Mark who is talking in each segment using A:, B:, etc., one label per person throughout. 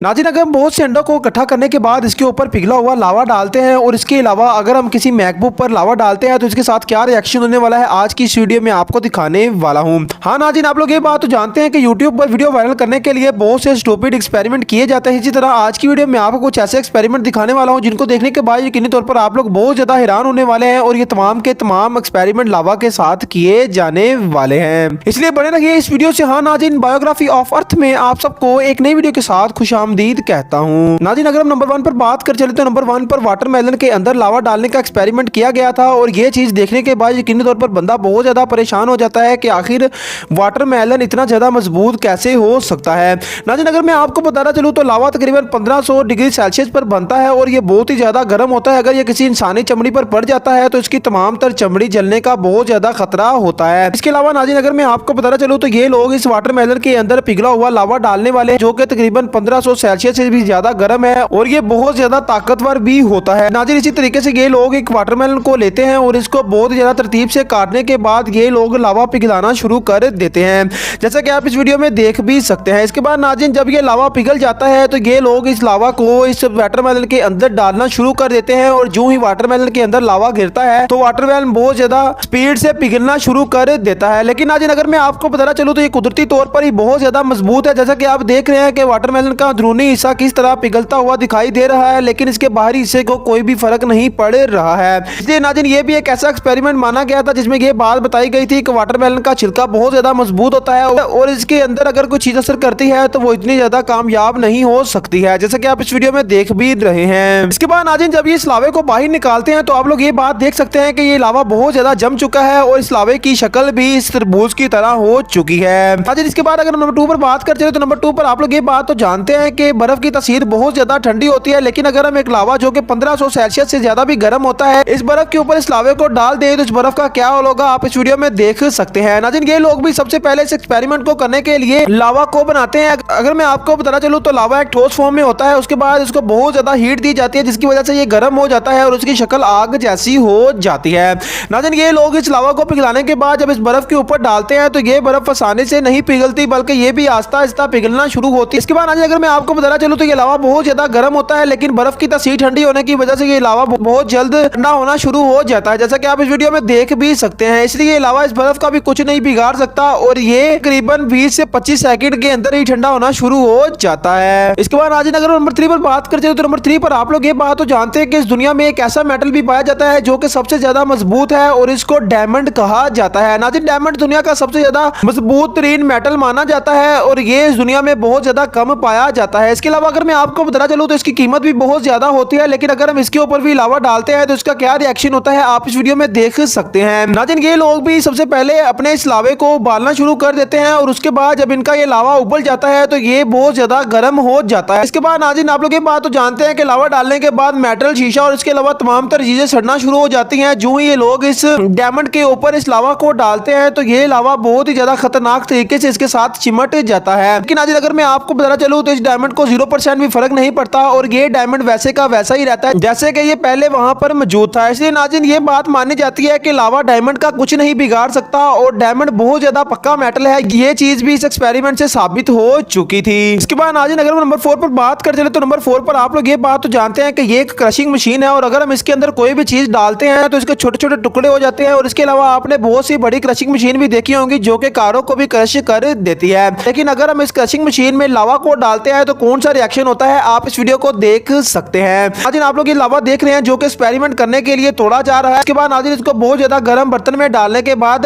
A: नाज़रीन, अगर हम बहुत से अंडों को इकट्ठा करने के बाद इसके ऊपर पिघला हुआ लावा डालते हैं और इसके अलावा अगर हम किसी मैकबुक पर लावा डालते हैं तो इसके साथ क्या रिएक्शन होने वाला है, आज की इस वीडियो में आपको दिखाने वाला हूं। हाँ नाज़रीन, आप लोग ये बात तो जानते हैं कि यूट्यूब पर वीडियो वायरल करने के लिए बहुत से स्टूपिड एक्सपेरिमेंट किए जाते हैं। इसी तरह आज की वीडियो में आपको कुछ ऐसे एक्सपेरिमेंट दिखाने वाला हूँ जिनको देखने के बाद यकीनी तौर पर आप लोग बहुत ज़्यादा हैरान होने वाले हैं और ये तमाम के तमाम एक्सपेरिमेंट लावा के साथ किए जाने वाले हैं, इसलिए बने रहिए इस वीडियो से। हाँ नाज़रीन, बायोग्राफी ऑफ अर्थ में आप सबको एक नई वीडियो के साथ खुशामदीद कहता हूं। नाज़रीन, अगर हम नंबर 1 पर बात कर चले तो नंबर 1 पर वाटरमेलन के अंदर लावा डालने का एक्सपेरिमेंट किया गया था और ये चीज देखने के बाद यकीनी तौर पर बंदा बहुत ज्यादा परेशान हो जाता है कि आखिर वाटरमेलन इतना ज्यादा मजबूत कैसे हो सकता है। नाज़रीन, अगर मैं आपको बताना चलूँ तो लावा तकरीबन 1500 डिग्री सेल्सियस पर बनता है और ये बहुत ही ज्यादा गर्म होता है। अगर ये किसी इंसानी चमड़ी पर पड़ जाता है तो इसकी तमाम तर चमड़ी जलने का बहुत ज्यादा खतरा होता है। इसके अलावा नाज़रीन, अगर मैं आपको बताना चलूँ तो ये लोग इस वाटरमेलन के अंदर पिघला हुआ लावा डालने वाले जो कि तकरीबन 1500 सेल्सियस से भी ज्यादा गर्म है और ये बहुत ज्यादा ताकतवर भी होता है। नाज़रीन, इसी तरीके से ये लोग एक वाटरमेलन को लेते हैं और इसको बहुत ज्यादा तरतीब से काटने के बाद ये लोग लावा पिघलाना शुरू कर देते हैं, जैसा कि आप इस वीडियो में देख भी सकते हैं। इसके बाद नाज़रीन, जब ये लावा पिघल जाता है तो ये लोग इस लावा को इस वाटरमेलन के अंदर डालना शुरू कर देते हैं और जो ही वाटरमेलन के अंदर लावा गिरता है तो वाटरमेलन बहुत ज्यादा स्पीड से पिघलना शुरू कर देता है। लेकिन नाज़रीन, अगर मैं आपको बताना चलूँ तो ये कुदरती तौर पर ही बहुत ज्यादा मजबूत है, जैसा कि आप देख रहे हैं कि वाटरमेलन का अंदरूनी हिस्सा किस तरह पिघलता हुआ दिखाई दे रहा है, लेकिन इसके बाहरी हिस्से को कोई भी फर्क नहीं पड़ रहा है। इसलिए नाज़रीन, ये भी एक ऐसा एक्सपेरिमेंट माना गया था जिसमें ये बात बताई गई थी कि वाटरमेलन का छिलका बहुत ज्यादा मजबूत होता है और इसके अंदर अगर कोई चीज असर करती है तो वो इतनी ज्यादा कामयाब नहीं हो सकती है, जैसा कि आप इस वीडियो में देख भी रहे हैं। इसके बाद नाज़रीन, जब ये इस लावे को बाहर निकालते हैं तो आप लोग ये बात देख सकते हैं कि ये लावा बहुत ज्यादा जम चुका है और इस लावे की शक्ल भी इस तरबूज की तरह हो चुकी है। नाज़रीन, इसके बाद अगर नंबर 2 पर बात करते हैं तो नंबर 2 पर आप लोग ये बात तो जानते हैं कि बर्फ की तासीर बहुत ज्यादा ठंडी होती है, लेकिन अगर हम एक लावा जो कि 1500 सेल्सियस से ज्यादा भी गर्म होता है इस बर्फ के ऊपर इस लावे को डाल दें तो इस बर्फ का क्या होगा आप इस वीडियो में देख सकते हैं। नाज़रीन, ये लोग भी सबसे पहले इस एक्सपेरिमेंट को करने के लिए लावा को बनाते हैं। अगर मैं आपको बताना चलूँ तो लावा एक ठोस फॉर्म में होता है, उसके बाद इसको बहुत ज्यादा हीट दी जाती है जिसकी वजह से ये गर्म हो जाता है और उसकी शक्ल आग जैसी हो जाती है। नाज़रीन, ये लोग इस लावा को पिघलाने के बाद जब इस बर्फ के ऊपर डालते हैं तो ये बर्फ आसानी से नहीं पिघलती बल्कि ये भी आहिस्ता आहिस्ता पिघलना शुरू होती है। इसके बाद अगर मैं आपको बताना चलूँ तो ये लावा बहुत ज्यादा गर्म होता है, लेकिन बर्फ की तासीर ठंडी होने की वजह से ये लावा बहुत जल्द ठंडा होना शुरू हो जाता है, जैसा कि आप इस वीडियो में देख भी सकते हैं। इसलिए ये लावा इस बर्फ का भी कुछ नहीं बिगाड़ सकता और ये तकरीबन 20 से 25 सेकंड के अंदर ही ठंडा होना शुरू हो जाता है। इसके बाद नाज़रीन, अगर नंबर 3 पर बात करते हैं तो नंबर 3 पर आप लोग ये बात तो जानते हैं कि इस दुनिया में एक ऐसा मेटल भी पाया जाता है जो कि सबसे ज्यादा मजबूत है और इसको डायमंड कहा जाता है। नाज़रीन, डायमंड दुनिया का सबसे ज्यादा मजबूत तरीन मेटल माना जाता है और ये इस दुनिया में बहुत ज्यादा कम पाया जाता है। इसके अलावा अगर मैं आपको बताना चलूँ तो इसकी कीमत भी बहुत ज्यादा होती है, लेकिन अगर हम इसके ऊपर भी लावा डालते हैं तो इसका क्या रिएक्शन होता है आप इस वीडियो में देख सकते हैं। नाज़रीन, ये लोग भी सबसे पहले अपने इस लावे को उबालना शुरू कर देते हैं और उसके बाद जब इनका ये लावा उबल जाता है तो ये बहुत ज्यादा गर्म हो जाता है। इसके बाद नाज़रीन, आप लोग ये बात तो जानते हैं कि लावा डालने के बाद मेटल, शीशा और इसके अलावा तमाम तरह चीजें सड़ना शुरू हो जाती हैं। जो ही ये लोग इस डायमंड के ऊपर इस लावा को डालते हैं तो ये लावा बहुत ही ज्यादा खतरनाक तरीके से इसके साथ चिमट जाता है। लेकिन नाज़रीन, अगर मैं आपको बताना चलूँ तो इस डायमंड को 0% भी फर्क नहीं पड़ता और ये डायमंड वैसे का वैसा ही रहता है जैसे कि ये पहले वहां पर मौजूद था। इसलिए नाज़रीन, ये बात मानी जाती है कि लावा डायमंड का कुछ नहीं बिगाड़ सकता और डायमंड बहुत ज्यादा पक्का मेटल है। ये चीज भी इस एक्सपेरिमेंट से साबित हो चुकी थी। इसके बाद नाज़रीन, अगर नंबर 4 पर बात कर चले तो नंबर 4 पर आप लोग ये बात तो जानते हैं कि ये एक क्रशिंग मशीन है और अगर हम इसके अंदर कोई भी चीज डालते हैं तो इसके छोटे छोटे टुकड़े हो जाते हैं और इसके अलावा आपने बहुत सी बड़ी क्रशिंग मशीन भी देखी होंगी जो कि कारों को भी क्रश कर देती है। लेकिन अगर हम इस क्रशिंग मशीन में लावा को डालते हैं तो कौन सा रिएक्शन होता है आप इस वीडियो को देख सकते हैं। नाज़रीन, आप लोग ये लावा देख रहे हैं जो कि एक्सपेरिमेंट करने के लिए तोड़ा जा रहा है। इसके बाद नाज़रीन, इसको बहुत ज्यादा गर्म बर्तन में डालने के बाद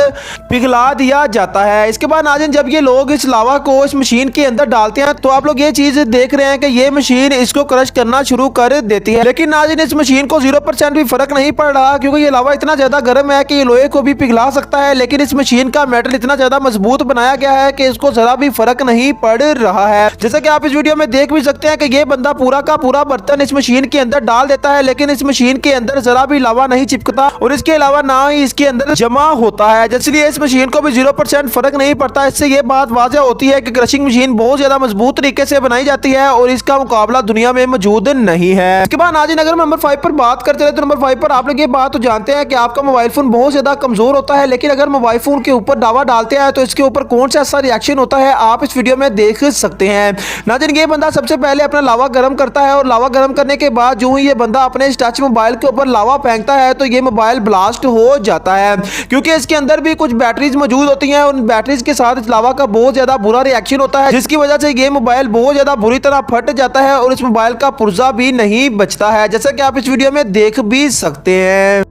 A: पिघला दिया जाता है। इसके बाद नाज़रीन, जब ये लोग इस लावा को इस मशीन के अंदर डालते हैं तो आप लोग ये चीज देख रहे हैं कि ये मशीन इसको क्रश करना शुरू कर देती है। लेकिन नाज़रीन, इस मशीन को 0% भी फर्क नहीं पड़ रहा क्योंकि ये लावा इतना ज्यादा गर्म है कि ये लोहे को भी पिघला सकता है, लेकिन इस मशीन का मेटल इतना ज्यादा मजबूत बनाया गया है कि इसको जरा भी फर्क नहीं पड़ रहा है। जैसा कि आप इस वीडियो में देख भी सकते हैं कि ये बंदा पूरा का पूरा बर्तन इस मशीन के अंदर डाल देता है, लेकिन इस मशीन के अंदर जरा भी लावा नहीं चिपकता और इसके अलावा ना ही इसके अंदर जमा होता है, इसलिए इस मशीन को भी 0% फर्क नहीं पड़ता। इससे ये बात वाज़ेह होती है कि क्रशिंग मशीन बहुत ज्यादा मजबूत तरीके से बनाई जाती है और इसका मुकाबला दुनिया में मौजूद नहीं है। इसके बाद नाज़रीन, अगर नंबर 5 पर बात करते हैं तो नंबर 5 पर आप लोग ये बात तो जानते हैं कि आपका मोबाइल फोन बहुत ज्यादा कमजोर होता है, लेकिन अगर मोबाइल फोन के ऊपर लावा डालते हैं तो इसके ऊपर कौन सा ऐसा रिएक्शन होता है आप इस वीडियो में देख सकते हैं। नाज़रीन, ये बंदा सबसे पहले अपना लावा गर्म करता है और लावा गर्म करने के बाद जो ही ये बंदा अपने इस टच मोबाइल के ऊपर लावा फेंकता है तो ये मोबाइल ब्लास्ट हो जाता है, क्योंकि इसके अंदर भी कुछ बैटरीज मौजूद होती हैं। उन बैटरीज के साथ इस लावा का बहुत ज्यादा बुरा रिएक्शन होता है, जिसकी वजह से ये मोबाइल बहुत ज्यादा बुरी तरह फट जाता है और इस मोबाइल का पुर्जा भी नहीं बचता है, जैसा कि आप इस वीडियो में देख भी सकते हैं।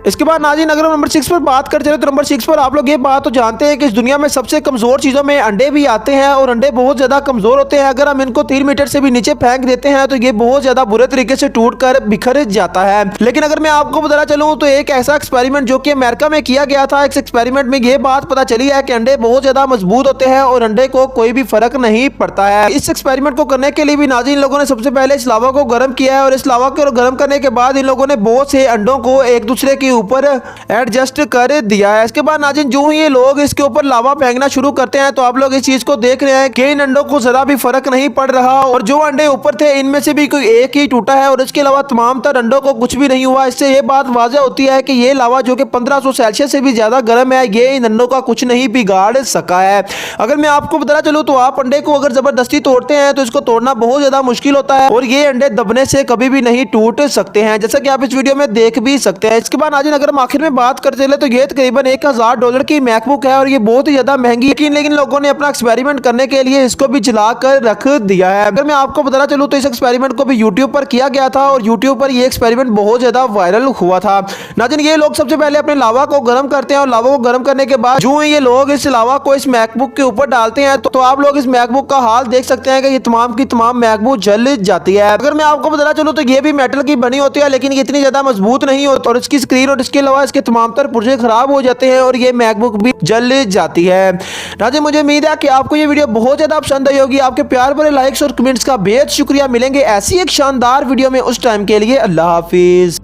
A: इसके बाद नाज़रीन अगर हम नंबर 6 पर बात कर चले तो नंबर 6 पर आप लोग ये बात तो जानते हैं कि इस दुनिया में सबसे कमज़ोर चीज़ों में अंडे भी आते हैं और अंडे बहुत ज़्यादा कमज़ोर होते हैं। अगर हम इनको 3 मीटर से भी नीचे फेंक देते हैं तो ये बहुत ज़्यादा बुरे तरीके से टूट कर बिखर जाता है। लेकिन अगर मैं आपको बताना चलूँ तो एक ऐसा एक्सपेरिमेंट जो कि अमेरिका में किया गया था, इस एक्सपेरिमेंट में ये बात पता चली है कि अंडे बहुत ज़्यादा मजबूत होते हैं और अंडे को कोई भी फर्क नहीं पड़ता है। इस एक्सपेरिमेंट को करने के लिए भी नाज़रीन लोगों ने सबसे पहले इस लावा को गर्म किया है और इस लावा को गर्म करने के बाद इन लोगों ने बहुत से अंडों को एक दूसरे के ऊपर एडजस्ट कर दिया है। इसके बाद नाज़रीन जो ही ये लोग इसके ऊपर लावा फेंकना शुरू करते हैं तो आप लोग इस चीज को देख रहे हैं कि इन अंडों को जरा भी फर्क नहीं पड़ रहा और जो अंडे ऊपर थे इनमें से भी कोई एक ही टूटा है और इसके अलावा तमाम तर अंडों को कुछ भी नहीं हुआ। इससे ये बात वाज़ेह होती है कि ये लावा जो कि 1500 सेल्सियस से भी ज्यादा गर्म है, ये इन अंडों का कुछ नहीं बिगाड़ सका है। अगर मैं आपको बताना चलूँ तो आप अंडे को अगर जबरदस्ती तोड़ते हैं तो इसको तोड़ना बहुत ज्यादा मुश्किल होता है और ये अंडे दबने से कभी भी नहीं टूट सकते हैं, जैसा कि आप इस वीडियो में देख भी सकते हैं। इसके बाद नाज़रीन अगर हम आखिर में बात करते चले तो ये तकरीबन $1000 की मैकबुक है और ये बहुत ही ज्यादा महंगी है, लेकिन लोगों ने अपना एक्सपेरिमेंट करने के लिए इसको भी जला कर रख दिया है। अगर मैं आपको बताना चलूँ तो इस एक्सपेरिमेंट को भी यूट्यूब पर किया गया था और यूट्यूब पर ये एक्सपेरिमेंट बहुत ज्यादा वायरल हुआ था। नाज़रीन ये लोग सबसे पहले अपने लावा को गर्म करते हैं और लावा को गर्म करने के बाद जो ये लोग इस लावा को इस मैकबुक के ऊपर डालते हैं तो आप लोग इस मैकबुक का हाल देख सकते हैं कि ये तमाम की तमाम मैकबुक जल जाती है। अगर मैं आपको बताना चलूँ तो ये भी मेटल की बनी होती है, लेकिन ये इतनी ज्यादा मजबूत नहीं होती और इसकी स्क्रीन और इसके अलावा इसके तमाम तर पुर्जे खराब हो जाते हैं और ये मैकबुक भी जल जाती है। नाज़रीन मुझे उम्मीद है कि आपको ये वीडियो बहुत ज्यादा पसंद आई होगी। आपके प्यार भरे लाइक्स और कमेंट्स का बेहद शुक्रिया। मिलेंगे ऐसी एक शानदार वीडियो में, उस टाइम के लिए अल्लाह हाफिज।